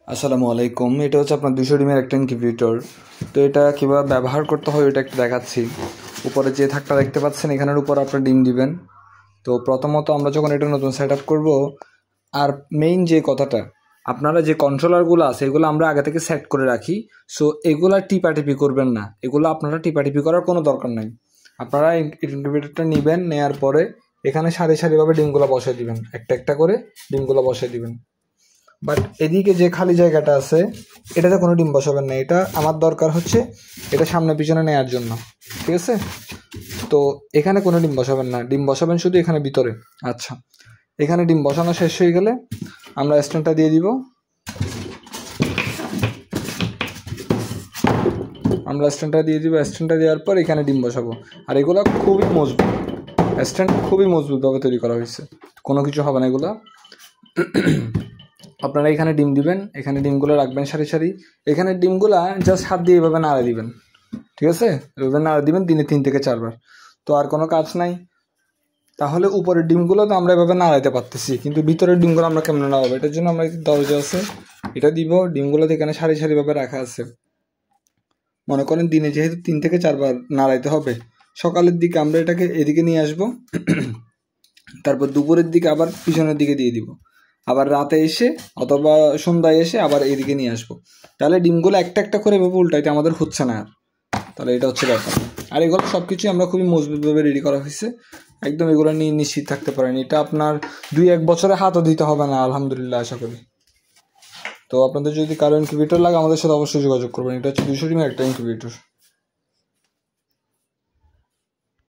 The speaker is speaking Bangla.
আসসালামু আলাইকুম। এটা হচ্ছে আপনার 200 ডিমের একটা ইনকিউবেটর। তো এটা কীভাবে ব্যবহার করতে হয় ওইটা একটু দেখাচ্ছি। উপরে যে থাকটা দেখতে পাচ্ছেন এখানের উপর আপনার ডিম দিবেন। তো প্রথমত আমরা যখন এটা নতুন সেট আপ করবো, আর মেইন যে কথাটা, আপনারা যে কন্ট্রোলারগুলো আছে এগুলো আমরা আগে থেকে সেট করে রাখি। সো এগুলা টিপাটিপি করবেন না, এগুলো আপনারা টিপাটিপি করার কোনো দরকার নাই। আপনারা ইনকিউবেটরটা নেবেন, নেওয়ার পরে এখানে সারি সারিভাবে ডিমগুলো বসাই দিবেন, একটা একটা করে ডিমগুলো বসাই দিবেন। বাট এদিকে যে খালি জায়গাটা আছে এটাতে কোনো ডিম বসাবেন না, এটা আমার দরকার হচ্ছে এটা সামনে পিছনে নেওয়ার জন্য, ঠিক আছে? তো এখানে কোনো ডিম বসাবেন না, ডিম বসাবেন শুধু এখানে ভিতরে। আচ্ছা, এখানে ডিম বসানো শেষ হয়ে গেলে আমরা স্ট্যান্ডটা দিয়ে দিব। স্ট্যান্ডটা দেওয়ার পর এখানে ডিম বসাবো। আর এগুলো খুবই মজবুত, স্ট্যান্ড খুবই মজবুতভাবে তৈরি করা হয়েছে, কোনো কিছু হবে না এগুলা। আপনারা এখানে ডিম দিবেন, এখানে ডিমগুলো রাখবেন সারি সারি। এখানে ডিমগুলা জাস্ট হাত দিয়ে এভাবে নাড়া দিবেন, ঠিক আছে? এভাবে নাড়া দিবেন দিনে 3 থেকে 4 বার। তো আর কোনো কাজ নাই। তাহলে উপরের ডিমগুলো তো আমরা এভাবে নাড়াইতে পারতেছি, কিন্তু ভিতরের ডিমগুলো আমরা কেমন নাড়াবো? এটার জন্য আমরা দরজা আছে, এটা দিব। ডিমগুলো এখানে সারি সারিভাবে রাখা আছে। মনে করেন দিনে যেহেতু 3 থেকে 4 বার নাড়াইতে হবে, সকালের দিকে আমরা এটাকে এদিকে নিয়ে আসবো, তারপর দুপুরের দিকে আবার পিছনের দিকে দিয়ে দিব, আবার রাতে এসে অথবা সন্ধ্যায় এসে আবার এইদিকে নিয়ে আসবো। তাহলে ডিমগুলো একটা একটা করে এভাবে উল্টাইতে আমাদের হচ্ছে না আর। তাহলে এটা হচ্ছে ব্যাপার। আর এগুলো সব কিছুই আমরা খুবই মজবুতভাবে রেডি করা হয়েছে, একদম এগুলো নিয়ে নিশ্চিত থাকতে পারেন। এটা আপনার 2-1 বছরে হাতও দিতে হবে না, আলহামদুলিল্লাহ, আশা করি। তো আপনাদের যদি কারো ইনকিউবেটর লাগে আমাদের সাথে অবশ্যই যোগাযোগ করবেন। এটা হচ্ছে 200 ডিমের একটা ইনকিউবেটর।